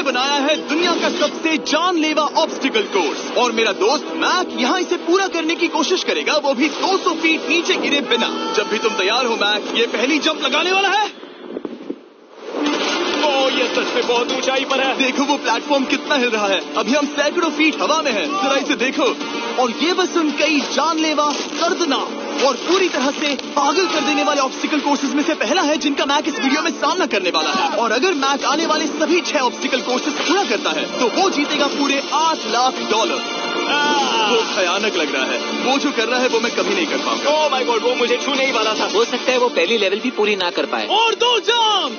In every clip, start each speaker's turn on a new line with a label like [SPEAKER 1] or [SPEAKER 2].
[SPEAKER 1] बनाया है दुनिया का सबसे जानलेवा ऑब्स्टिकल कोर्स और मेरा दोस्त मैक यहाँ इसे पूरा करने की कोशिश करेगा, वो भी 200 फीट नीचे गिरे बिना। जब भी तुम तैयार हो मैक, ये पहली जंप लगाने वाला है।
[SPEAKER 2] ये सच में बहुत ऊंचाई पर है।
[SPEAKER 1] देखो वो प्लेटफॉर्म कितना हिल रहा है। अभी हम सैकड़ों फीट हवा में हैं। जरा इसे देखो। और ये बस उन कई जानलेवा, दर्दनाक और पूरी तरह से पागल कर देने वाले ऑब्स्टिकल कोर्सेज में से पहला है जिनका मैक इस वीडियो में सामना करने वाला है। और अगर मैक आने वाले सभी 6 ऑब्स्टिकल कोर्सेज पूरा करता है तो वो जीतेगा पूरे $8 लाख। वो भयानक लग रहा है। वो जो कर रहा है वो मैं कभी नहीं कर पाऊंगा।
[SPEAKER 2] ओह माय गॉड, वो मुझे छूने ही वाला था।
[SPEAKER 3] हो सकता है वो पहली लेवल भी पूरी ना कर पाए।
[SPEAKER 1] और 2 जंप।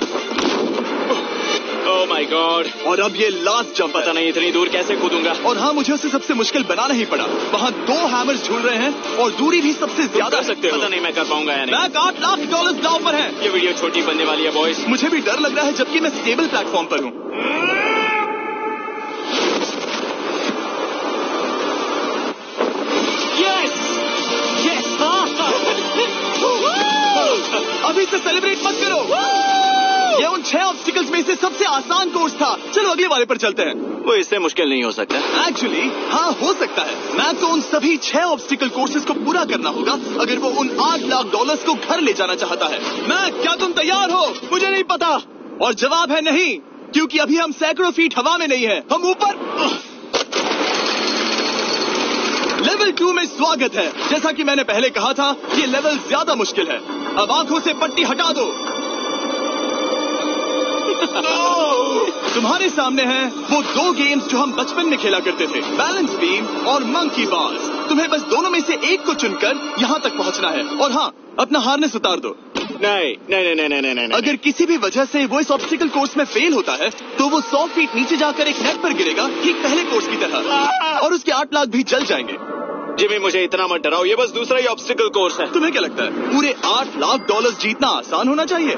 [SPEAKER 2] Oh my God.
[SPEAKER 1] और अब ये लास्ट जंप।
[SPEAKER 2] पता नहीं इतनी दूर कैसे कूदूंगा।
[SPEAKER 1] और हाँ, मुझे उसे सबसे मुश्किल बनाना ही पड़ा। वहाँ 2 हैमर्स झूल रहे हैं और दूरी भी सबसे ज्यादा
[SPEAKER 2] कर सकते हो। पता नहीं मैं कर पाऊंगा या नहीं।
[SPEAKER 1] मैक $8 लाख दांव पर है।
[SPEAKER 2] ये वीडियो छोटी बनने वाली है बॉयज।
[SPEAKER 1] मुझे भी डर लग रहा है जबकि मैं स्टेबल प्लेटफॉर्म पर हूँ। अभी से सेलिब्रेट मत करो। ये उन 6 ऑब्स्टिकल्स में से सबसे आसान कोर्स था। चलो अगले वाले पर चलते हैं।
[SPEAKER 2] वो इससे मुश्किल नहीं हो सकता।
[SPEAKER 1] एक्चुअली हाँ, हो सकता है। मैक को उन सभी 6 ऑब्स्टिकल कोर्सेज को पूरा करना होगा अगर वो उन $8 लाख को घर ले जाना चाहता है। मैक, क्या तुम तैयार हो?
[SPEAKER 2] मुझे नहीं पता।
[SPEAKER 1] और जवाब है नहीं, क्योंकि अभी हम सैकड़ों फीट हवा में नहीं है, हम ऊपर। लेवल 2 में स्वागत है। जैसा कि मैंने पहले कहा था, ये लेवल ज्यादा मुश्किल है। अब आंखों से पट्टी हटा दो। तुम्हारे सामने हैं वो 2 गेम्स जो हम बचपन में खेला करते थे, बैलेंस बीम और मंकी बार्स। तुम्हें बस दोनों में से एक को चुनकर यहाँ तक पहुँचना है। और हाँ, अपना हार्नेस उतार दो।
[SPEAKER 2] नहीं।
[SPEAKER 1] अगर किसी भी वजह से वो इस ऑब्स्टिकल कोर्स में फेल होता है तो वो 100 फीट नीचे जाकर एक नेट पर गिरेगा, ठीक पहले कोर्स की तरह, और उसके 8 लाख भी जल जाएंगे।
[SPEAKER 2] जिमी, मुझे इतना मत डराओ। ये बस दूसरा ही ऑब्स्टिकल कोर्स है।
[SPEAKER 1] तुम्हें क्या लगता है पूरे $8 लाख जीतना आसान होना चाहिए?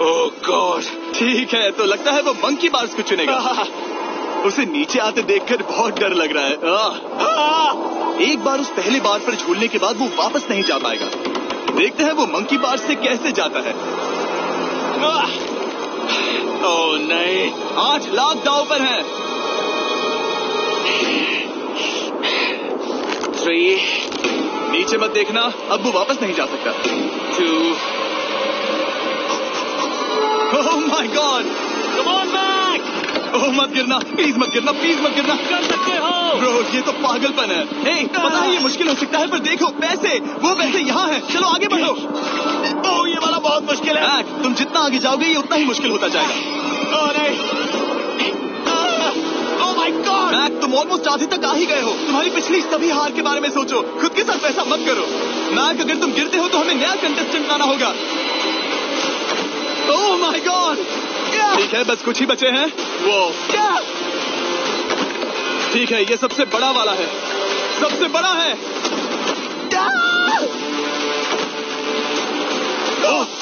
[SPEAKER 2] ओह गॉड।
[SPEAKER 1] ठीक है, तो लगता है वो मंकी बार्स को चुनेगा। उसे नीचे आते देखकर बहुत डर लग रहा है। एक बार उस पहले बार पर झूलने के बाद वो वापस नहीं जा पाएगा। देखते हैं वो मंकी बार्स से कैसे जाता है।
[SPEAKER 2] ओह नहीं,
[SPEAKER 1] 8 लाख दांव पर है।
[SPEAKER 2] 3
[SPEAKER 1] नीचे मत देखना, अब वो वापस नहीं जा सकता।
[SPEAKER 2] 2
[SPEAKER 1] oh my God.
[SPEAKER 2] Come on Mac.
[SPEAKER 1] Oh मत गिरना, प्लीज मत गिरना, प्लीज मत गिरना।
[SPEAKER 2] कर सकते हो।
[SPEAKER 1] ब्रो, ये तो पागलपन है। हे, पता है ये मुश्किल हो सकता है, पर देखो पैसे, वो पैसे यहाँ हैं। चलो आगे बढ़ो।
[SPEAKER 2] ओह, ये वाला बहुत मुश्किल है।
[SPEAKER 1] मैक, तुम जितना आगे जाओगे ये उतना ही मुश्किल होता जाएगा।
[SPEAKER 2] ओह नहीं। ओह माय गॉड।
[SPEAKER 1] मैक, तुम ऑलमोस्ट आधे तक आ ही गए हो। तुम्हारी पिछली सभी हार के बारे में सोचो, खुद के साथ ऐसा मत करो। मैक, अगर तुम गिरते हो तो हमें नया कंटेस्टेंट लाना होगा। ओह माय गॉड। ठीक है, बस कुछ ही बचे हैं। वो ठीक है, ये सबसे बड़ा वाला है, सबसे बड़ा है।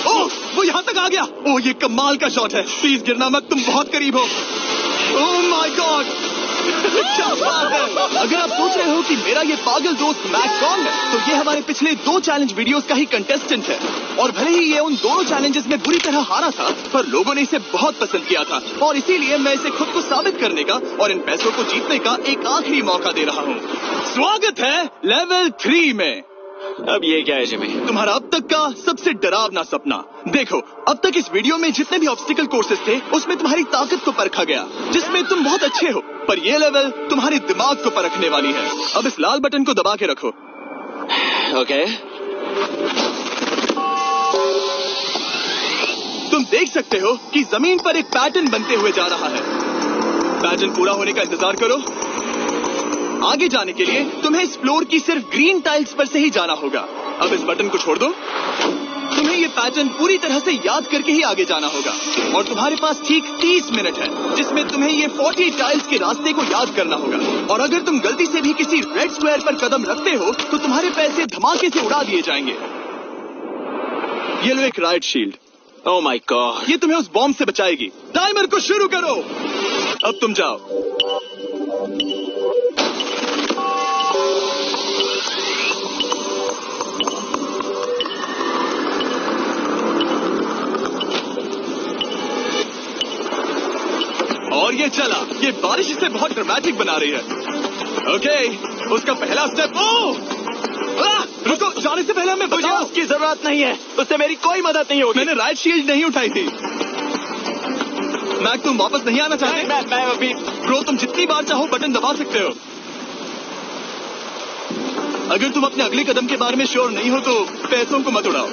[SPEAKER 1] ओह, वो यहाँ तक आ गया। ओह, ये कमाल का शॉट है। प्लीज गिरना मत, तुम बहुत करीब हो। ओह माय गॉड, क्या बात है। अगर आप सोच रहे हो कि मेरा ये पागल दोस्त मैक कौन है, तो ये हमारे पिछले 2 चैलेंज वीडियोस का ही कंटेस्टेंट है। और भले ही ये उन दोनों चैलेंजेस में बुरी तरह हारा था, पर लोगों ने इसे बहुत पसंद किया था और इसीलिए मैं इसे खुद को साबित करने का और इन पैसों को जीतने का एक आखिरी मौका दे रहा हूँ। स्वागत है लेवल 3 में।
[SPEAKER 2] अब ये क्या है जिमी?
[SPEAKER 1] तुम्हारा अब तक का सबसे डरावना सपना। देखो, अब तक इस वीडियो में जितने भी ऑब्स्टिकल कोर्सेज थे उसमें तुम्हारी ताकत को परखा गया, जिसमें तुम बहुत अच्छे हो, पर ये लेवल तुम्हारे दिमाग को परखने वाली है। अब इस लाल बटन को दबा के रखो।
[SPEAKER 2] ओके।
[SPEAKER 1] तुम देख सकते हो कि जमीन पर एक पैटर्न बनते हुए जा रहा है। पैटर्न पूरा होने का इंतजार करो। आगे जाने के लिए तुम्हें इस फ्लोर की सिर्फ ग्रीन टाइल्स पर से ही जाना होगा। अब इस बटन को छोड़ दो। तुम्हें ये पैटर्न पूरी तरह से याद करके ही आगे जाना होगा और तुम्हारे पास ठीक 30 मिनट है जिसमें तुम्हें ये 40 टाइल्स के रास्ते को याद करना होगा। और अगर तुम गलती से भी किसी रेड स्क्वायर पर कदम रखते हो तो तुम्हारे पैसे धमाके से उड़ा दिए जाएंगे। ये लो एक right shield.
[SPEAKER 2] Oh my God,
[SPEAKER 1] ये तुम्हें उस बॉम्ब से बचाएगी। टाइमर को शुरू करो। अब तुम जाओ। और ये चला। ये बारिश इसे बहुत ड्रामेटिक बना रही है। ओके, उसका पहला स्टेप। रुको, जाने से पहले हमें
[SPEAKER 2] मुझे
[SPEAKER 1] बताओ।
[SPEAKER 2] उसकी जरूरत नहीं है, उससे मेरी कोई मदद नहीं होगी।
[SPEAKER 1] मैंने राइट शील्ड नहीं उठाई थी। मैक, तुम वापस नहीं आना चाहते?
[SPEAKER 2] मैं अभी।
[SPEAKER 1] ब्रो, तुम जितनी बार चाहो बटन दबा सकते हो। अगर तुम अपने अगले कदम के बारे में श्योर नहीं हो तो पैसों को मत उड़ाओ।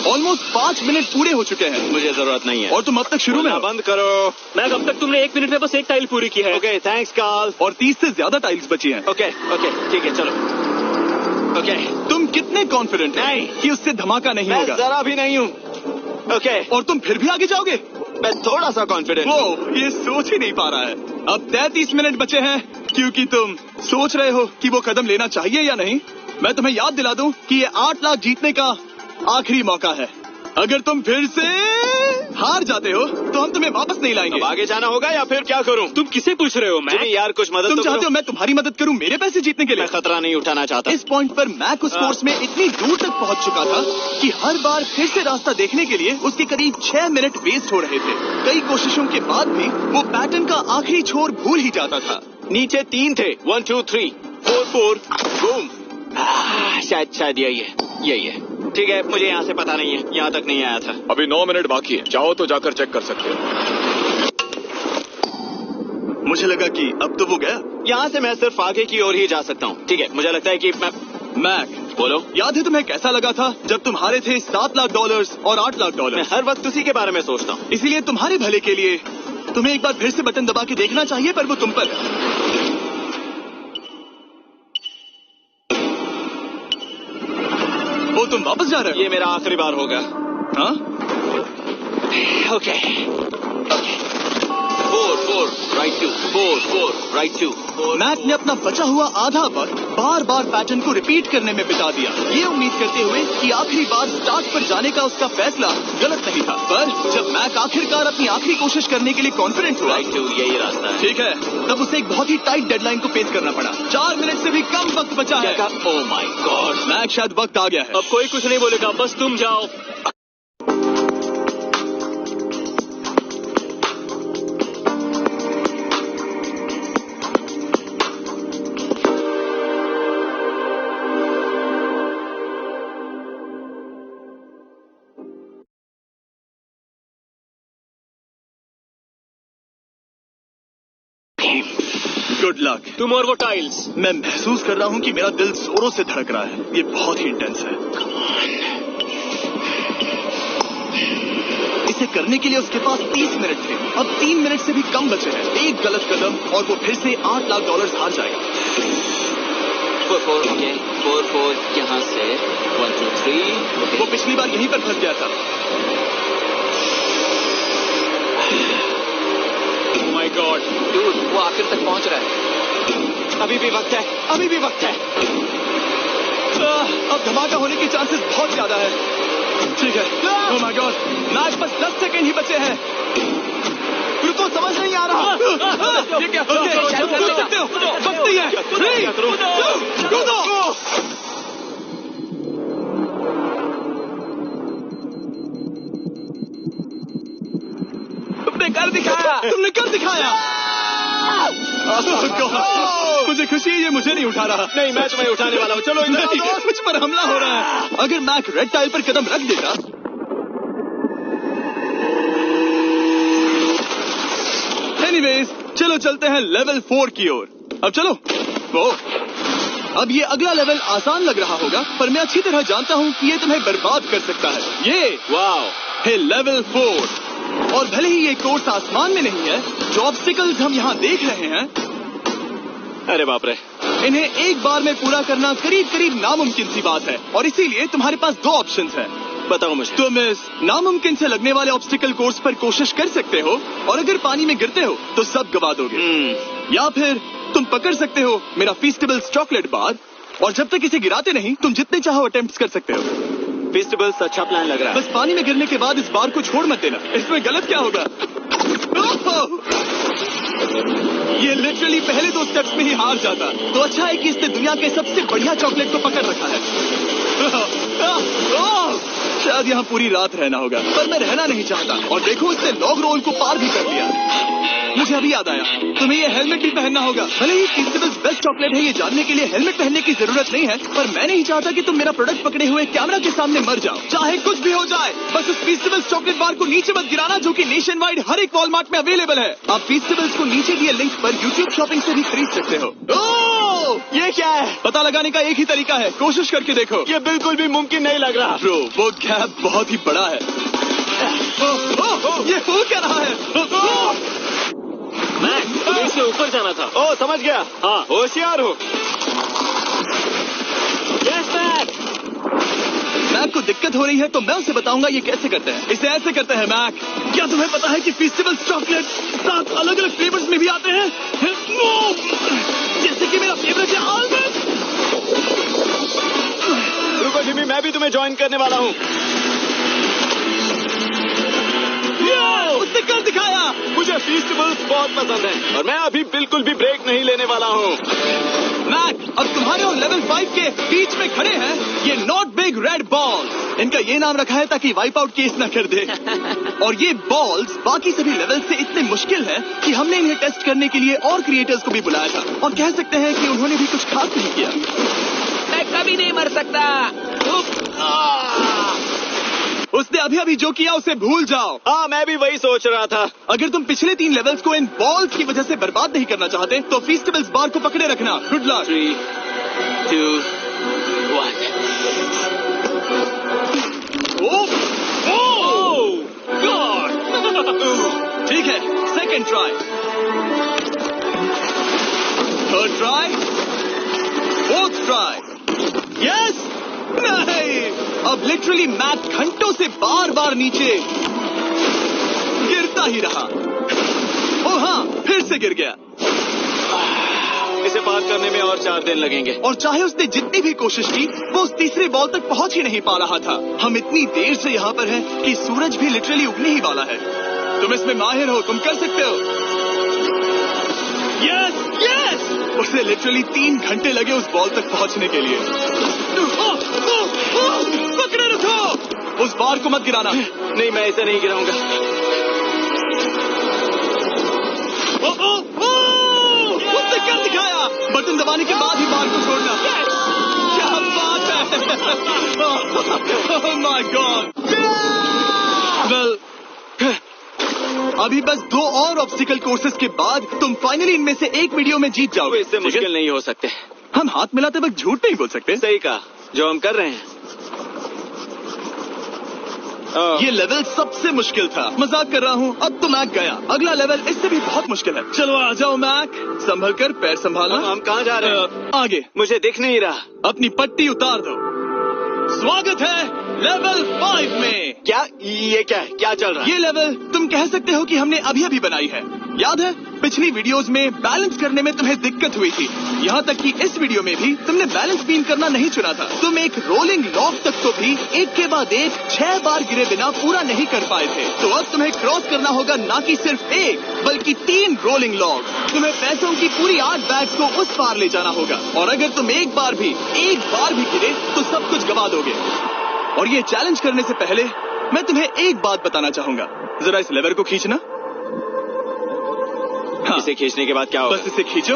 [SPEAKER 1] ऑलमोस्ट 5 मिनट पूरे हो चुके हैं।
[SPEAKER 2] मुझे जरूरत नहीं है।
[SPEAKER 1] और तुम अब तक शुरू में हो।
[SPEAKER 2] बंद करो।
[SPEAKER 3] मैं अब तक तुमने 1 मिनट में बस एक टाइल पूरी की है।
[SPEAKER 2] Okay, thanks Karl.
[SPEAKER 1] और 30 से ज्यादा टाइल्स बची हैं।
[SPEAKER 2] ओके, ठीक है, चलो। ओके,
[SPEAKER 1] तुम कितने कॉन्फिडेंट
[SPEAKER 2] नहीं।
[SPEAKER 1] हैं कि उससे धमाका नहीं
[SPEAKER 2] मैं
[SPEAKER 1] होगा?
[SPEAKER 2] जरा भी नहीं हूँ। ओके,
[SPEAKER 1] और तुम फिर भी आगे जाओगे?
[SPEAKER 2] मैं थोड़ा सा कॉन्फिडेंट।
[SPEAKER 1] वो ये सोच ही नहीं पा रहा है। अब 33 मिनट बचे हैं क्योंकि तुम सोच रहे हो कि वो कदम लेना चाहिए या नहीं। मैं तुम्हें याद दिला दूं कि ये 8 लाख जीतने का आखिरी मौका है। अगर तुम फिर से हार जाते हो तो हम तुम्हें वापस नहीं लाएंगे।
[SPEAKER 2] अब आगे जाना होगा या फिर क्या करूं?
[SPEAKER 3] तुम किसे पूछ रहे हो?
[SPEAKER 2] जिमी यार, कुछ मदद
[SPEAKER 1] तुम
[SPEAKER 2] तो
[SPEAKER 1] चाहते
[SPEAKER 2] करो।
[SPEAKER 1] हो मैं तुम्हारी मदद करूं मेरे पैसे जीतने के लिए?
[SPEAKER 2] मैं खतरा नहीं उठाना चाहता।
[SPEAKER 1] इस पॉइंट पर मैक उस कोर्स में इतनी दूर तक पहुंच चुका था कि हर बार फिर से रास्ता देखने के लिए उसके करीब 6 मिनट वेस्ट हो रहे थे। कई कोशिशों के बाद भी वो पैटर्न का आखिरी छोर भूल ही जाता था।
[SPEAKER 2] नीचे 3 थे। 1 2 3 4 4 बूम। शायद यही है। ठीक है, मुझे यहाँ से पता नहीं है, यहाँ तक नहीं आया था।
[SPEAKER 4] अभी 9 मिनट बाकी है, चाहो तो जाकर चेक कर सकते हो।
[SPEAKER 1] मुझे लगा कि अब तो वो गया।
[SPEAKER 2] यहाँ से मैं सिर्फ आगे की ओर ही जा सकता हूँ। ठीक है, मुझे लगता है कि
[SPEAKER 1] मैक,
[SPEAKER 2] बोलो।
[SPEAKER 1] याद है तुम्हें कैसा लगा था जब तुम हारे थे $7 लाख और $8 लाख?
[SPEAKER 2] मैं हर वक्त उसी के बारे में सोचता हूँ।
[SPEAKER 1] इसीलिए तुम्हारे भले के लिए तुम्हें एक बार फिर से बटन दबा के देखना चाहिए, पर वो तुम पर है। वो तुम वापस जा रहे हो?
[SPEAKER 2] ये मेरा आखिरी बार होगा।
[SPEAKER 1] हाँ?
[SPEAKER 2] Okay, 4 right 2 4 right 2।
[SPEAKER 1] मैक ने अपना बचा हुआ आधा वक्त बार बार पैटर्न को रिपीट करने में बिता दिया, ये उम्मीद करते हुए कि आखिरी बार स्टार्ट पर जाने का उसका फैसला गलत नहीं था। पर जब मैक आखिरकार अपनी आखिरी कोशिश करने के लिए कॉन्फिडेंट हुआ,
[SPEAKER 2] राइट 2 यही रास्ता है।
[SPEAKER 1] ठीक है, तब उसे एक बहुत ही टाइट डेडलाइन को फेस करना पड़ा। 4 मिनट से भी कम वक्त बचा है।
[SPEAKER 2] ओह माय गॉड,
[SPEAKER 1] मैक शायद वक्त आ गया है।
[SPEAKER 3] अब कोई कुछ नहीं बोलेगा, बस तुम जाओ।
[SPEAKER 1] Good luck.
[SPEAKER 3] तुम और वो टाइल्स।
[SPEAKER 1] मैं महसूस कर रहा हूँ कि मेरा दिल जोरों से धड़क रहा है। ये बहुत ही इंटेंस है। इसे करने के लिए उसके पास 30 मिनट थे। अब 3 मिनट से भी कम बचे हैं। एक गलत कदम और वो फिर से $8 लाख हार जाएगा।
[SPEAKER 2] 4 यहाँ से 1 2 3।
[SPEAKER 1] वो पिछली बार यहीं पर फंस गया था।
[SPEAKER 3] माय गॉड,
[SPEAKER 2] डूड, वो आखिर तक पहुंच रहा है। अभी भी वक्त है।
[SPEAKER 1] अब धमाका होने के चांसेस बहुत ज्यादा है। ठीक है। ओह माय गॉड, मैच बस 10 सेकंड ही बचे हैं। रुको, समझ नहीं आ रहा। ये क्या? कूद सकते हो? वक्त नहीं है। 3 2 कूदो। तुमने कर दिखाया। मुझे खुशी है ये मुझे नहीं उठा रहा।
[SPEAKER 2] नहीं, मैं तुम्हें उठाने वाला हूँ। चलो इधर आओ दोस्त।
[SPEAKER 1] मुझ पर हमला हो रहा है। अगर मैक रेड टाइल पर कदम रख देगा एनीवेज, चलो चलते हैं लेवल 4 की ओर। अब चलो। अब ये अगला लेवल आसान लग रहा होगा, पर मैं अच्छी तरह जानता हूँ कि ये तुम्हें बर्बाद कर सकता है। ये
[SPEAKER 2] वाओ
[SPEAKER 1] है लेवल 4। और भले ही ये कोर्स आसमान में नहीं है, जो ऑब्स्टिकल्स हम यहाँ देख रहे हैं,
[SPEAKER 2] अरे बाप रे,
[SPEAKER 1] इन्हें एक बार में पूरा करना करीब करीब नामुमकिन सी बात है। और इसीलिए तुम्हारे पास 2 ऑप्शंस हैं।
[SPEAKER 2] बताओ मुझे।
[SPEAKER 1] तुम इस नामुमकिन से लगने वाले ऑब्स्टिकल कोर्स पर कोशिश कर सकते हो, और अगर पानी में गिरते हो तो सब गवा दोगे। या फिर तुम पकड़ सकते हो मेरा फीस्टेबल्स चॉकलेट बार, और जब तक इसे गिराते नहीं तुम जितने चाहो अटेम्प्ट्स कर सकते हो।
[SPEAKER 2] फीस्टेबल्स अच्छा प्लान लग रहा है।
[SPEAKER 1] बस पानी में गिरने के बाद इस बार को छोड़ मत देना। इसमें गलत क्या होगा? ये लिटरली पहले 2 स्टेप्स में ही हार जाता। तो अच्छा है कि इसने दुनिया के सबसे बढ़िया चॉकलेट को पकड़ रखा है। शायद यहाँ पूरी रात रहना होगा, पर मैं रहना नहीं चाहता। और देखो, इसने लॉग रोल को पार भी कर लिया। मुझे अभी याद आया, तुम्हें ये हेलमेट भी पहनना होगा। भले ही फीस्टिवल्स बेस्ट चॉकलेट है, ये जानने के लिए हेलमेट पहनने की जरूरत नहीं है, पर मैं नहीं चाहता कि तुम मेरा प्रोडक्ट पकड़े हुए कैमरा के सामने मर जाओ। चाहे कुछ भी हो जाए, बस उस फीस्टिवल्स चॉकलेट बार को नीचे मत गिराना, जो कि नेशन वाइड हर एक वॉलमार्ट में अवेलेबल है। आप फीस्टिवल्स को नीचे दिए लिंक पर यूट्यूब शॉपिंग से भी खरीद सकते हो।
[SPEAKER 2] ये क्या है?
[SPEAKER 1] पता लगाने का एक ही तरीका है, कोशिश करके देखो।
[SPEAKER 2] ये बिल्कुल भी मुमकिन नहीं लग रहा।
[SPEAKER 1] ब्रो, वो गैप बहुत ही बड़ा है। ये हो क्या रहा है?
[SPEAKER 3] मैक, तुम्हें इससे ऊपर जाना था।
[SPEAKER 2] ओ, समझ गया।
[SPEAKER 3] हाँ।
[SPEAKER 2] होशियार हो।
[SPEAKER 3] Yes Mac.
[SPEAKER 1] मैक को दिक्कत हो रही है तो मैं उसे बताऊंगा ये कैसे करते हैं। इसे ऐसे करते हैं मैक। क्या तुम्हें पता है कि फेस्टिवल्स चॉकलेट 7 अलग अलग फ्लेवर्स में भी आते हैं? जैसे कि मेरा फेवरेट है आलमंड।
[SPEAKER 2] रुको जिमी, मैं भी तुम्हें ज्वाइन करने वाला हूँ।
[SPEAKER 1] उसने कर दिखाया।
[SPEAKER 2] मुझे फेस्टिवल्स बहुत पसंद है और मैं अभी बिल्कुल भी ब्रेक नहीं लेने वाला हूँ।
[SPEAKER 1] मैक, अब तुम्हारे और लेवल 5 के बीच में खड़े हैं ये नॉट बिग रेड बॉल्स। इनका ये नाम रखा है ताकि वाइप आउट केस न कर दे। और ये बॉल्स बाकी सभी लेवल से इतने मुश्किल है कि हमने इन्हें टेस्ट करने के लिए और क्रिएटर्स को भी बुलाया था, और कह सकते हैं कि उन्होंने भी कुछ खास नहीं किया।
[SPEAKER 5] मैं कभी नहीं मर सकता।
[SPEAKER 1] उसने अभी अभी जो किया उसे भूल जाओ।
[SPEAKER 2] हाँ, मैं भी वही सोच रहा था।
[SPEAKER 1] अगर तुम पिछले 3 लेवल्स को इन बॉल्स की वजह से बर्बाद नहीं करना चाहते तो फेस्टिवल्स बार को पकड़े रखना। Good luck.
[SPEAKER 2] 3, 2, 1।
[SPEAKER 1] ठीक है, second try, third try, fourth try. Yes, नहीं, अब लिटरली मैक घंटों से बार बार नीचे गिरता ही रहा। ओ हाँ, फिर से गिर गया।
[SPEAKER 2] इसे पार करने में और 4 दिन लगेंगे।
[SPEAKER 1] और चाहे उसने जितनी भी कोशिश की, वो उस तीसरे बॉल तक पहुंच ही नहीं पा रहा था। हम इतनी देर से यहाँ पर हैं कि सूरज भी लिटरली उगने ही वाला है। तुम इसमें माहिर हो, तुम कर सकते हो। Yes, yes! उसे लिटरली 3 घंटे लगे उस बॉल तक पहुंचने के लिए। पकड़े रखो, उस बार को मत गिराना।
[SPEAKER 2] नहीं, मैं इसे नहीं गिराऊंगा।
[SPEAKER 1] उसने कर दिखाया। बटन दबाने के बाद ही बार को छोड़ना। क्या बात है! ओह माय गॉड! वेल, अभी बस 2 और ऑब्स्टिकल कोर्सेस के बाद तुम फाइनली इनमें से एक वीडियो में जीत जाओगे।
[SPEAKER 2] इससे मुश्किल नहीं हो सकते।
[SPEAKER 1] हम हाथ मिलाते वक्त झूठ नहीं बोल सकते।
[SPEAKER 2] सही कहा, जो हम कर रहे हैं।
[SPEAKER 1] ये लेवल सबसे मुश्किल था। मजाक कर रहा हूँ, अब तो मैक गया। अगला लेवल इससे भी बहुत मुश्किल है। चलो आ जाओ मैक, संभल कर, पैर संभालना।
[SPEAKER 2] हम कहाँ जा रहे हैं?
[SPEAKER 1] आगे।
[SPEAKER 2] मुझे दिख नहीं रहा।
[SPEAKER 1] अपनी पट्टी उतार दो। स्वागत है लेवल 5 में।
[SPEAKER 2] क्या ये क्या है? क्या चल रहा है?
[SPEAKER 1] ये लेवल तुम कह सकते हो कि हमने अभी अभी बनाई है। याद है, पिछली वीडियोस में बैलेंस करने में तुम्हें दिक्कत हुई थी। यहाँ तक कि इस वीडियो में भी तुमने बैलेंस बीम करना नहीं चुना था। तुम एक रोलिंग लॉग तक को भी एक के बाद एक 6 बार गिरे बिना पूरा नहीं कर पाए थे। तो अब तुम्हें क्रॉस करना होगा ना कि सिर्फ 1 बल्कि 3 रोलिंग लॉग। तुम्हें पैसों की पूरी 8 बैग्स को उस पार ले जाना होगा, और अगर तुम एक बार भी गिरे तो सब कुछ गवा दोगे। और ये चैलेंज करने से पहले मैं तुम्हें एक बात बताना चाहूंगा। जरा इस लेवर को खींचना। हाँ,
[SPEAKER 2] इसे खींचने के बाद क्या होगा?
[SPEAKER 1] बस इसे खींचो।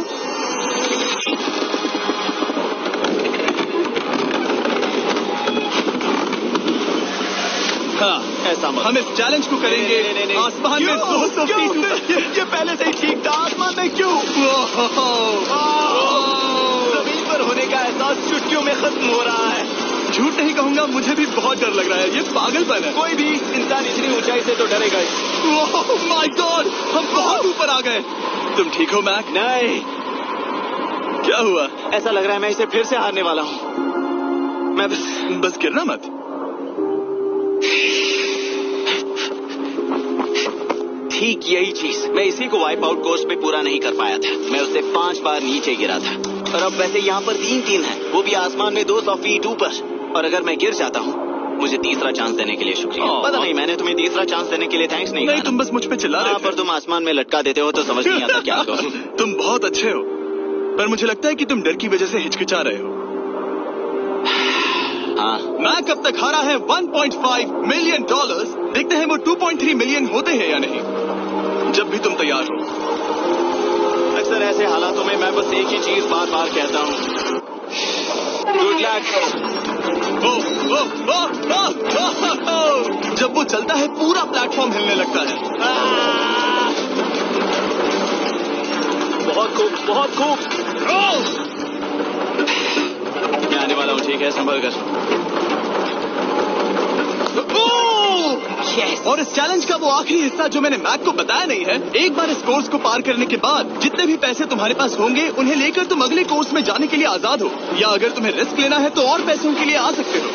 [SPEAKER 1] हाँ,
[SPEAKER 2] ऐसा मत।
[SPEAKER 1] हम इस चैलेंज को करेंगे
[SPEAKER 2] नहीं।
[SPEAKER 1] आसमान में 200 फीट ऊपर।
[SPEAKER 2] ये पहले से ही ठीक था। आसमान में क्यों? जमीन पर होने का एहसास चुटकियों में खत्म हो रहा है।
[SPEAKER 1] झूठ नहीं कहूंगा, मुझे भी बहुत डर लग रहा है। ये पागलपन है।
[SPEAKER 2] कोई भी इंसान इतनी ऊंचाई से तो डरेगा ही।
[SPEAKER 1] ओह माय गॉड, हम बहुत ऊपर आ गए। तुम ठीक हो मैक?
[SPEAKER 2] नहीं,
[SPEAKER 1] क्या हुआ?
[SPEAKER 2] ऐसा लग रहा है मैं इसे फिर से हारने वाला हूँ। मैं
[SPEAKER 1] बस गिरना मत।
[SPEAKER 2] ठीक यही चीज, मैं इसी को वाइप आउट कोर्स पे पूरा नहीं कर पाया था। मैं उससे 5 बार नीचे गिरा था, और अब वैसे यहाँ पर 3 है, वो भी आसमान में 200 फीट ऊपर। और अगर मैं गिर जाता हूँ, मुझे तीसरा चांस देने के लिए शुक्रिया। पता नहीं, मैंने तुम्हें तीसरा चांस देने के लिए थैंक्स नहीं कहा।
[SPEAKER 1] तुम बस मुझ पे चिल्ला रहे थे।
[SPEAKER 2] पर तुम आसमान में लटका देते हो तो समझ नहीं आता क्या करूं।
[SPEAKER 1] तुम बहुत अच्छे हो, पर मुझे लगता है कि तुम डर की वजह से हिचकिचा रहे हो।
[SPEAKER 2] हाँ।
[SPEAKER 1] मैक अब तक हारा है $1.5 मिलियन। देखते हैं वो 2.3 मिलियन होते हैं या नहीं। जब भी तुम तैयार हो।
[SPEAKER 2] अक्सर ऐसे हालातों में मैं बस एक ही चीज बार बार कहता हूँ, गुड लक।
[SPEAKER 1] जब वो चलता है पूरा प्लेटफॉर्म हिलने लगता है।
[SPEAKER 3] बहुत खूब, बहुत खूब।
[SPEAKER 2] मैं आने वाला हूँ, ठीक है, संभल कर।
[SPEAKER 1] और इस चैलेंज का वो आखिरी हिस्सा जो मैंने मैक को बताया नहीं है, एक बार इस कोर्स को पार करने के बाद जितने भी पैसे तुम्हारे पास होंगे उन्हें लेकर तुम अगले कोर्स में जाने के लिए आजाद हो, या अगर तुम्हें रिस्क लेना है तो और पैसों के लिए आ सकते हो।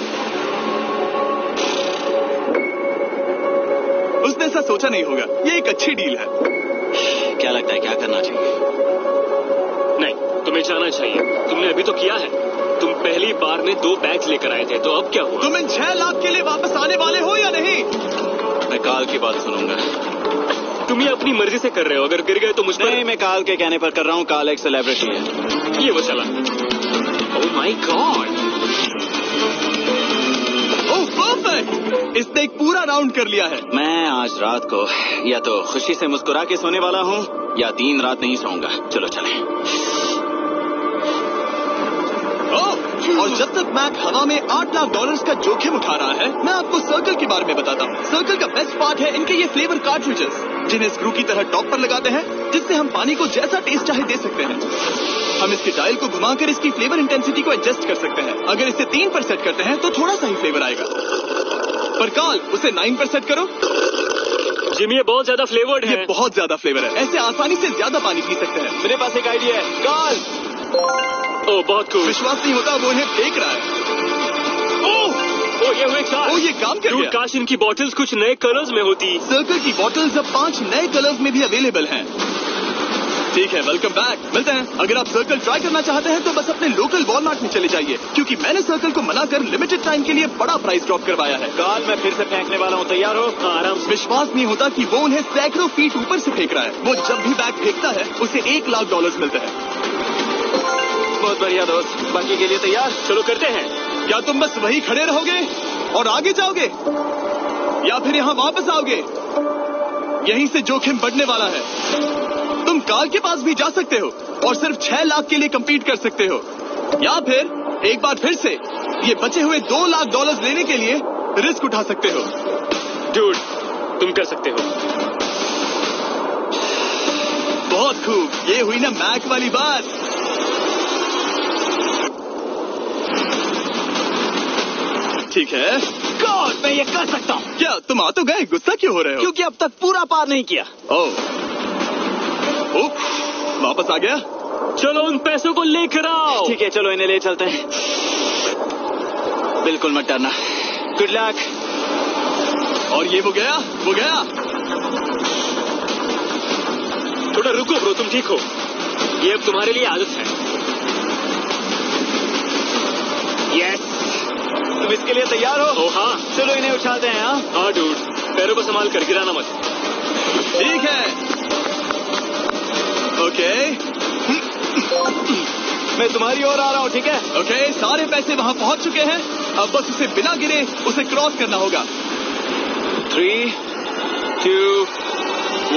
[SPEAKER 1] उसने ऐसा सोचा नहीं होगा, ये एक अच्छी डील है।
[SPEAKER 2] क्या लगता है, क्या करना चाहिए?
[SPEAKER 3] नहीं, तुम्हें जाना चाहिए। तुमने अभी तो किया है। तुम पहली बार में 2 बैग्स लेकर आए थे, तो अब क्या हुआ?
[SPEAKER 1] तुम इन 6 लाख के लिए वापस आने वाले हो या नहीं?
[SPEAKER 2] मैं काल की बात सुनूंगा।
[SPEAKER 3] तुम ये अपनी मर्जी से कर रहे हो, अगर गिर गए तो मुझ पर।
[SPEAKER 2] नहीं, मैं काल के कहने पर कर रहा हूँ। काल एक सेलिब्रिटी है।
[SPEAKER 3] ये वो चला। ओह माय गॉड।
[SPEAKER 1] ओह परफेक्ट, इसने एक पूरा राउंड कर लिया है।
[SPEAKER 2] मैं आज रात को या तो खुशी से मुस्कुरा के सोने वाला हूँ या 3 रात नहीं सोऊंगा। चलो चलें।
[SPEAKER 1] और जब तक मैक हवा में $8 लाख का जोखिम उठा रहा है, मैं आपको सर्कल के बारे में बताता हूँ। सर्कल का बेस्ट पार्ट है इनके ये फ्लेवर कार्ट्रिजेस, जिन्हें स्क्रू की तरह टॉप पर लगाते हैं, जिससे हम पानी को जैसा टेस्ट चाहे दे सकते हैं। हम इसके डायल को घुमाकर इसकी फ्लेवर इंटेंसिटी को एडजस्ट कर सकते हैं। अगर इसे 3 पर सेट करते हैं तो थोड़ा सा ही फ्लेवर आएगा, पर काल उसे 9 पर सेट करो।
[SPEAKER 3] जिम, ये बहुत ज्यादा फ्लेवर्ड है।
[SPEAKER 1] ये बहुत ज्यादा फ्लेवर है, ऐसे आसानी से ज्यादा पानी पी सकते हैं।
[SPEAKER 2] मेरे पास एक आइडिया है। काल,
[SPEAKER 3] ओह बहुत खूब।
[SPEAKER 1] विश्वास नहीं होता, वो उन्हें फेंक रहा है।
[SPEAKER 3] ओह ये हुए 4।
[SPEAKER 1] ये काम कर गया।
[SPEAKER 3] काश इनकी बॉटल्स कुछ नए कलर्स में होती।
[SPEAKER 1] सर्कल की बॉटल्स अब 5 नए कलर्स में भी अवेलेबल हैं। ठीक है, वेलकम बैक। मिलते हैं। अगर आप सर्कल ट्राई करना चाहते हैं तो बस अपने लोकल वॉलमार्ट में चले जाइए, क्योंकि मैंने सर्कल को मना कर लिमिटेड टाइम के लिए बड़ा प्राइस ड्रॉप करवाया है।
[SPEAKER 2] काल, मैं फिर से फेंकने वाला हूँ, तैयार हो?
[SPEAKER 3] आराम से।
[SPEAKER 1] विश्वास नहीं होता कि वो उन्हें सैकड़ों फीट ऊपर से फेंक रहा है। वो जब भी बैग फेंकता है उसे $1 लाख मिलते हैं।
[SPEAKER 2] बहुत बढ़िया दोस्त, बाकी के लिए तैयार?
[SPEAKER 3] चलो करते हैं।
[SPEAKER 1] क्या तुम बस वहीं खड़े रहोगे और आगे जाओगे, या फिर यहाँ वापस आओगे? यहीं से जोखिम बढ़ने वाला है। तुम काल के पास भी जा सकते हो और सिर्फ 6 लाख के लिए compete कर सकते हो, या फिर एक बार फिर से ये बचे हुए $2 लाख लेने के लिए रिस्क उठा सकते हो।
[SPEAKER 3] डूड, तुम कर सकते हो।
[SPEAKER 1] बहुत खूब, ये हुई ना मैक वाली बात। ठीक है।
[SPEAKER 2] गॉड, मैं ये कर सकता हूँ।
[SPEAKER 1] क्या तुम आ तो गए, गुस्सा क्यों हो रहे हो?
[SPEAKER 2] क्योंकि अब तक पूरा पार नहीं किया।
[SPEAKER 1] ओह, वापस आ गया।
[SPEAKER 3] चलो उन पैसों को लेकर आओ।
[SPEAKER 2] ठीक है, चलो इन्हें ले चलते हैं। बिल्कुल मत डरना। Good luck.
[SPEAKER 1] और ये वो गया।
[SPEAKER 3] थोड़ा रुको ब्रो, तुम ठीक हो? ये अब तुम्हारे लिए आदत है। यस,
[SPEAKER 2] तुम इसके लिए तैयार हो?
[SPEAKER 3] ओ हाँ।
[SPEAKER 2] चलो इन्हें उठाते हैं।
[SPEAKER 3] हाँ डूड, पैरों को संभाल कर, गिराना मत।
[SPEAKER 1] ठीक है। ओके,
[SPEAKER 2] मैं तुम्हारी ओर आ रहा हूँ, ठीक है?
[SPEAKER 1] ओके, सारे पैसे वहाँ पहुँच चुके हैं। अब बस उसे बिना गिरे उसे क्रॉस करना होगा।
[SPEAKER 2] 3, 2,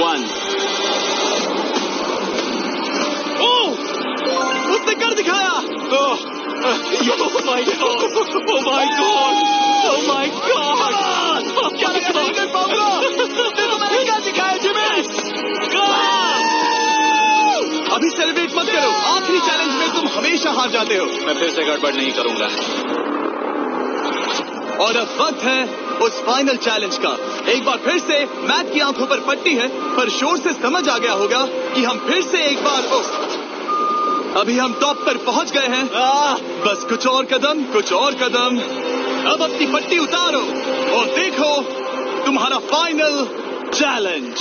[SPEAKER 2] 1।
[SPEAKER 1] ओह, उसने कर दिखाया।
[SPEAKER 3] Oh my God! Oh my God! Oh my God!
[SPEAKER 1] क्या मैं नहीं कर पाऊंगा? देखो मैंने क्या दिखाया जिमी। अभी सेलिब्रेट मत करो, आखिरी चैलेंज में तुम हमेशा हार जाते हो।
[SPEAKER 2] मैं फिर से गड़बड़ नहीं करूंगा।
[SPEAKER 1] और अब वक्त है उस फाइनल चैलेंज का। एक बार फिर से मैक की आंखों पर पट्टी है, पर शोर से समझ आ गया होगा कि हम फिर से एक बार अभी हम टॉप पर पहुंच गए हैं। बस कुछ और कदम। अब अपनी पट्टी उतारो और देखो तुम्हारा फाइनल चैलेंज।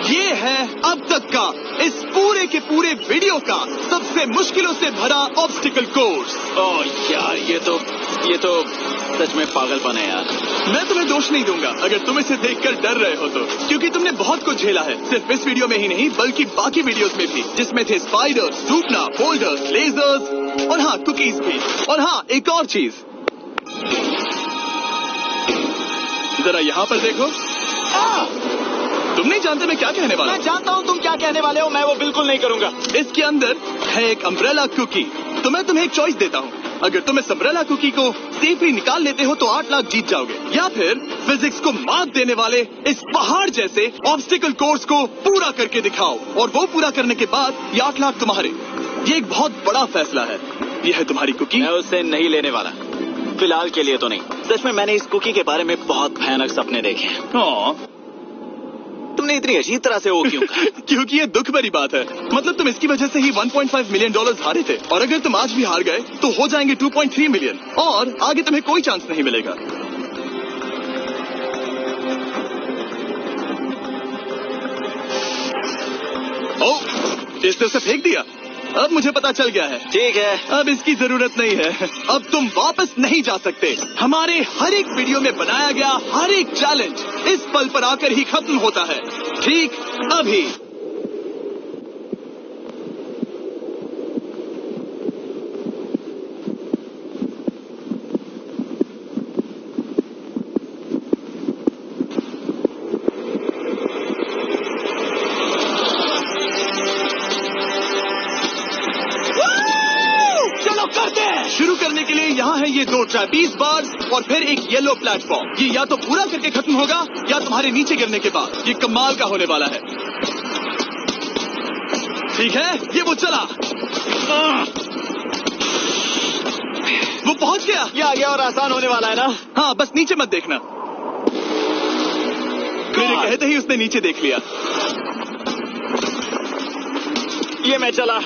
[SPEAKER 1] ये है अब तक का इस पूरे के पूरे वीडियो का सबसे मुश्किलों से भरा ऑब्स्टिकल कोर्स।
[SPEAKER 2] ओह यार, ये तो सच में पागलपन है यार।
[SPEAKER 1] मैं तुम्हें दोष नहीं दूंगा अगर तुम इसे देखकर डर रहे हो तो, क्योंकि तुमने बहुत कुछ झेला है, सिर्फ इस वीडियो में ही नहीं बल्कि बाकी वीडियोस में भी, जिसमें थे स्पाइडर्स, टूटना, फोल्डर्स, लेजर्स, और हाँ, कुकीज भी। और हाँ, एक और चीज, जरा यहाँ पर देखो। तुम नहीं जानते मैं क्या कहने वाला हूँ।
[SPEAKER 2] मैं जानता हूँ तुम क्या कहने वाले हो, मैं वो बिल्कुल नहीं करूंगा।
[SPEAKER 1] इसके अंदर है एक अम्ब्रेला कुकी। तो मैं तुम्हें एक चॉइस देता हूँ, अगर तुम इस अम्ब्रेला कुकी को सेफली निकाल लेते हो तो 8 लाख जीत जाओगे, या फिर फिजिक्स को मात देने वाले इस पहाड़ जैसे ऑब्स्टिकल कोर्स को पूरा करके दिखाओ, और वो पूरा करने के बाद ये 8 लाख तुम्हारे। ये एक बहुत बड़ा फैसला है। ये है तुम्हारी कुकी।
[SPEAKER 2] मैं उससे नहीं लेने वाला, फिलहाल के लिए तो नहीं। सच में मैंने इस कुकी के बारे में बहुत भयानक सपने देखे हैं। तुमने इतनी अजीब तरह से वो क्यों कहा?
[SPEAKER 1] क्योंकि ये दुख भरी बात है। मतलब तुम इसकी वजह से ही $1.5 मिलियन हारे थे, और अगर तुम आज भी हार गए तो हो जाएंगे 2.3 मिलियन, और आगे तुम्हें कोई चांस नहीं मिलेगा। ओह, इसने उसे फेंक दिया। अब मुझे पता चल गया है।
[SPEAKER 2] ठीक है,
[SPEAKER 1] अब इसकी जरूरत नहीं है। अब तुम वापस नहीं जा सकते। हमारे हर एक वीडियो में बनाया गया हर एक चैलेंज इस पल पर आकर ही खत्म होता है, ठीक अभी। शुरू करने के लिए यहाँ है ये 2 ट्रैपीज बार्स और फिर एक येलो प्लेटफॉर्म। ये या तो पूरा करके खत्म होगा या तुम्हारे नीचे गिरने के बाद। ये कमाल का होने वाला है। ठीक है, ये वो चला, वो पहुंच गया।
[SPEAKER 2] ये आगे और आसान होने वाला है ना?
[SPEAKER 1] हाँ, बस नीचे मत देखना। मेरे कहते ही उसने नीचे देख लिया।
[SPEAKER 2] ये मैं चला।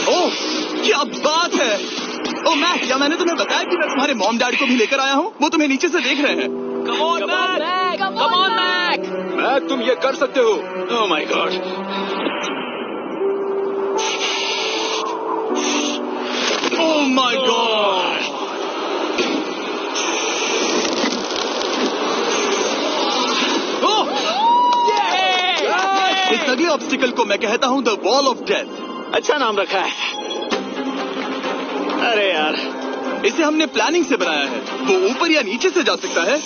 [SPEAKER 1] ओह, क्या बात है। ओह मैक, क्या मैंने तुम्हें बताया कि मैं तुम्हारे मॉम डैड को भी लेकर आया हूँ? वो तुम्हें नीचे से देख रहे हैं।
[SPEAKER 5] Come on, Mac! Come on, Mac!
[SPEAKER 4] Mac, तुम ये कर सकते हो।
[SPEAKER 2] Oh my god.
[SPEAKER 1] Oh my god. इस अगले ऑब्स्टिकल को मैं कहता हूँ द वॉल ऑफ डेथ।
[SPEAKER 2] अच्छा नाम रखा है। अरे यार,
[SPEAKER 1] इसे हमने प्लानिंग से बनाया है। वो ऊपर या नीचे से जा सकता है,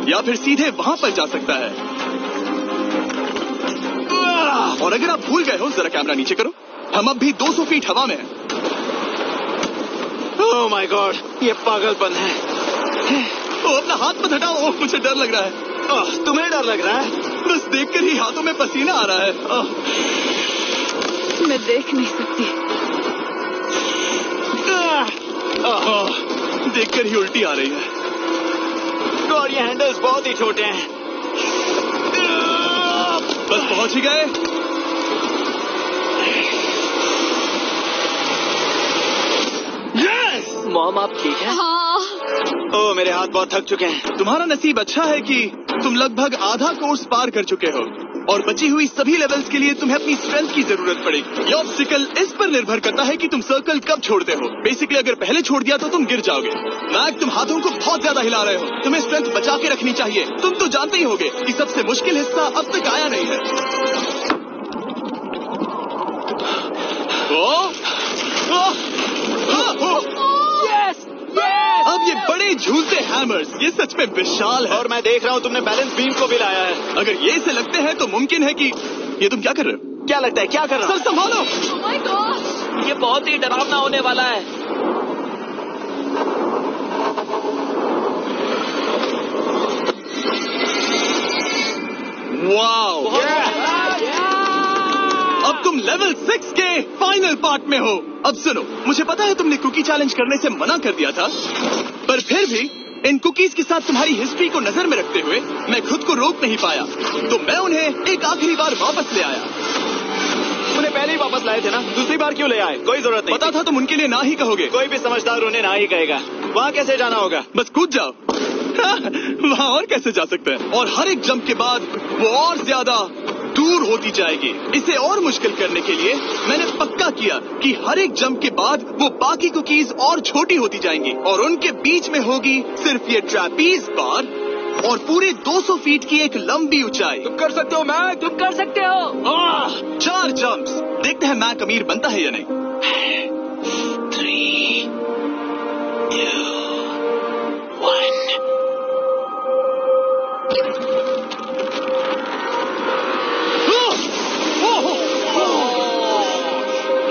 [SPEAKER 1] या फिर सीधे वहां पर जा सकता है। और अगर आप भूल गए हो, जरा कैमरा नीचे करो। हम अब भी 200 फीट हवा में हैं।
[SPEAKER 2] ओह माय गॉड, ये पागलपन है।
[SPEAKER 1] ओ, अपना हाथ मत हटाओ। ओह, मुझे डर लग रहा है।
[SPEAKER 2] ओह, तुम्हें डर लग रहा है?
[SPEAKER 1] बस देखकर ही हाथों में पसीना आ रहा है।
[SPEAKER 6] मैं देख नहीं सकती।
[SPEAKER 1] देखकर ही उल्टी आ रही है।
[SPEAKER 2] और ये हैंडल्स बहुत ही छोटे हैं।
[SPEAKER 1] बस पहुंच ही गए। यस!
[SPEAKER 2] मॉम, आप ठीक है?
[SPEAKER 6] हाँ।
[SPEAKER 2] ओह, मेरे हाथ बहुत थक चुके हैं।
[SPEAKER 1] तुम्हारा नसीब अच्छा है कि तुम लगभग आधा कोर्स पार कर चुके हो, और बची हुई सभी लेवल्स के लिए तुम्हें अपनी स्ट्रेंथ की जरूरत पड़ेगी। ये ऑब्स्टिकल इस पर निर्भर करता है कि तुम सर्कल कब छोड़ते हो। बेसिकली अगर पहले छोड़ दिया तो तुम गिर जाओगे। मैक, तुम हाथों को बहुत ज्यादा हिला रहे हो। तुम्हें स्ट्रेंथ बचा के रखनी चाहिए। तुम तो जानते ही होगे कि सबसे मुश्किल हिस्सा अब तक आया नहीं है। अब ये बड़े झूलते हैमर्स, ये सच में विशाल है।
[SPEAKER 2] और मैं देख रहा हूँ तुमने बैलेंस बीम को भी लाया है।
[SPEAKER 1] अगर ये इसे लगते हैं तो मुमकिन है कि ये तुम क्या कर रहे हो?
[SPEAKER 2] क्या लगता है, क्या कर रहा
[SPEAKER 1] सर
[SPEAKER 2] हूँ?
[SPEAKER 1] संभालो।
[SPEAKER 6] Oh my gosh!
[SPEAKER 5] ये बहुत ही डरावना होने वाला है।
[SPEAKER 1] वाओ! अब तुम लेवल 6 के फाइनल पार्ट में हो। अब सुनो, मुझे पता है तुमने कुकी चैलेंज करने से मना कर दिया था, पर फिर भी इन कुकीज के साथ तुम्हारी हिस्ट्री को नजर में रखते हुए मैं खुद को रोक नहीं पाया, तो मैं उन्हें एक आखिरी बार वापस ले आया।
[SPEAKER 2] उन्हें पहले ही वापस लाए थे ना, दूसरी बार क्यों ले आए? कोई जरूरत नहीं।
[SPEAKER 1] पता था तुम उनके लिए ना ही कहोगे।
[SPEAKER 2] कोई भी समझदार उन्हें ना ही कहेगा। वहाँ कैसे जाना होगा?
[SPEAKER 1] बस कूद जाओ। वहाँ और कैसे जा सकते हैं? और हर एक जंप के बाद वो और ज्यादा दूर होती जाएगी। इसे और मुश्किल करने के लिए मैंने पक्का किया कि हर एक जंप के बाद वो बाकी कुकीज और छोटी होती जाएंगी, और उनके बीच में होगी सिर्फ ये ट्रैपीज बार और पूरे 200 फीट की एक लंबी ऊंचाई।
[SPEAKER 5] तुम कर सकते हो मैक, तुम कर सकते हो।
[SPEAKER 1] 4 जंप्स। देखते हैं मैक अमीर बनता है या नहीं।
[SPEAKER 2] 3, 2, 1।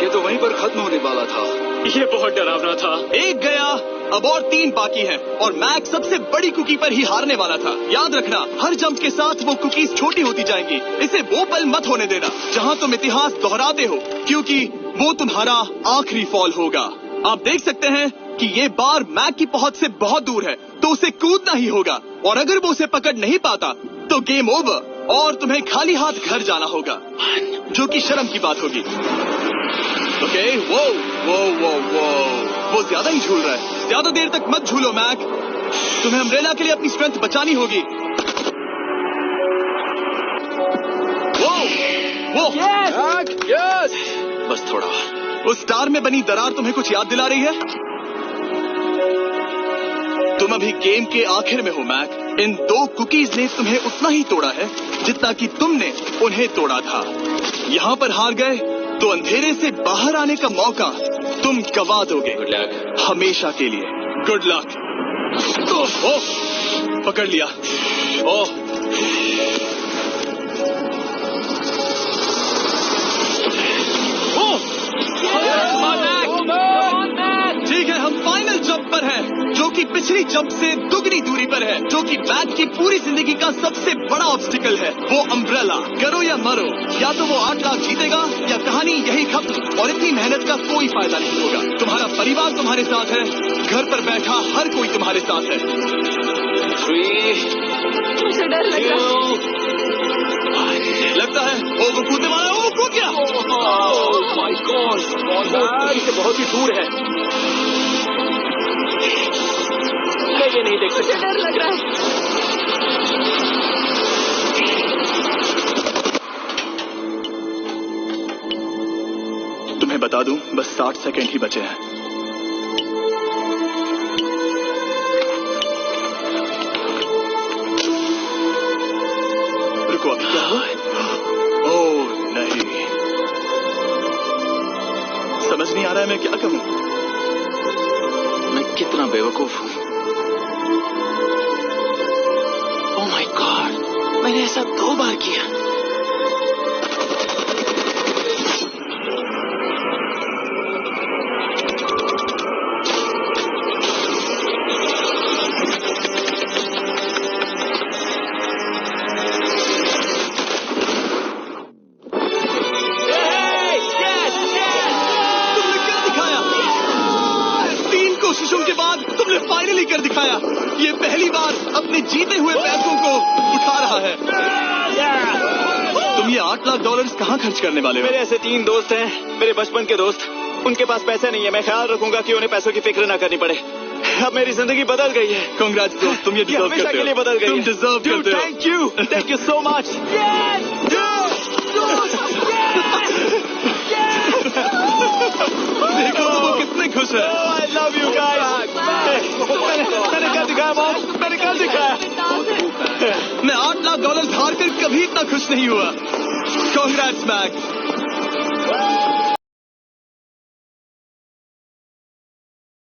[SPEAKER 4] ये तो वहीं पर खत्म होने वाला था।
[SPEAKER 3] ये बहुत डरावना था।
[SPEAKER 1] एक गया, अब और 3 बाकी हैं और मैक सबसे बड़ी कुकी पर ही हारने वाला था। याद रखना, हर जंप के साथ वो कुकीज छोटी होती जाएंगी। इसे वो पल मत होने देना जहां तुम इतिहास दोहराते हो, क्योंकि वो तुम्हारा आखिरी फॉल होगा। आप देख सकते हैं कि ये बार मैक की पहुंच से बहुत दूर है, तो उसे कूदना ही होगा। और अगर वो उसे पकड़ नहीं पाता तो गेम ओवर और तुम्हें खाली हाथ घर जाना होगा, जो कि शर्म की बात होगी। ओके, वो ज्यादा ही झूल रहा है। ज्यादा देर तक मत झूलो मैक, तुम्हें अम्ब्रेला के लिए अपनी स्ट्रेंथ बचानी होगी। वो
[SPEAKER 4] यस।
[SPEAKER 2] बस थोड़ा।
[SPEAKER 1] उस स्टार में बनी दरार तुम्हें कुछ याद दिला रही है? तुम अभी गेम के आखिर में हो मैक। इन 2 कुकीज ने तुम्हें उतना ही तोड़ा है जितना कि तुमने उन्हें तोड़ा था। यहाँ पर हार गए तो अंधेरे से बाहर आने का मौका तुम गवा दोगे।
[SPEAKER 3] Good luck.
[SPEAKER 1] हमेशा के लिए गुड लक। ओह, पकड़ लिया। ओह, ठीक है, हम फाइनल जंप पर हैं, जो कि पिछली जंप से दुगनी दूरी पर है, जो कि मैक की पूरी जिंदगी का सबसे बड़ा ऑब्स्टिकल है, वो अम्ब्रेला। करो या मरो, या तो वो 8 लाख जीतेगा या कहानी यही खत्म और इतनी मेहनत का कोई फायदा नहीं होगा। तुम्हारा परिवार तुम्हारे साथ है, घर पर बैठा हर कोई तुम्हारे साथ है।
[SPEAKER 2] 3,
[SPEAKER 6] मुझे डर लग रहा है।
[SPEAKER 2] 1।
[SPEAKER 1] लगता है वो कूदने वाला है। वो कूद गया।
[SPEAKER 3] ओह माय गॉड, से बहुत ही दूर है। मैं ये नहीं देख
[SPEAKER 6] मुझे
[SPEAKER 3] सकता।
[SPEAKER 6] डर लग रहा है।
[SPEAKER 1] तुम्हें बता दूं, बस 60 सेकंड ही बचे हैं। रुको, अभी क्या हुआ? ओह नहीं, समझ नहीं आ रहा है मैं क्या कहूं।
[SPEAKER 2] मैं कितना बेवकूफ हूँ। ओह माय गॉड, मैंने ऐसा 2 बार किया।
[SPEAKER 1] तुमने फाइनली कर दिखाया। ये पहली बार अपने जीते हुए पैसों को उठा रहा है। तुम ये $8 लाख कहाँ खर्च करने वाले हो?
[SPEAKER 2] मेरे ऐसे 3 दोस्त हैं, मेरे बचपन के दोस्त। उनके पास पैसे नहीं है। मैं ख्याल रखूंगा कि उन्हें पैसों की फिक्र ना करनी पड़े। अब मेरी जिंदगी बदल गई है।
[SPEAKER 1] कांग्रेट्स दोस्त, तुम ये डिजर्व करते हो।
[SPEAKER 2] हमेशा के लिए बदल गई
[SPEAKER 1] तुम
[SPEAKER 2] है।
[SPEAKER 1] डिजर्व करते हो।
[SPEAKER 2] Thank you so much.
[SPEAKER 1] देखो वो कितने खुश है।
[SPEAKER 2] I love you guys. मैंने कर दिखाया मॉम, मैंने कर दिखाया।
[SPEAKER 1] मैं $8 लाख हार कर कभी इतना खुश नहीं हुआ। Congrats Mac.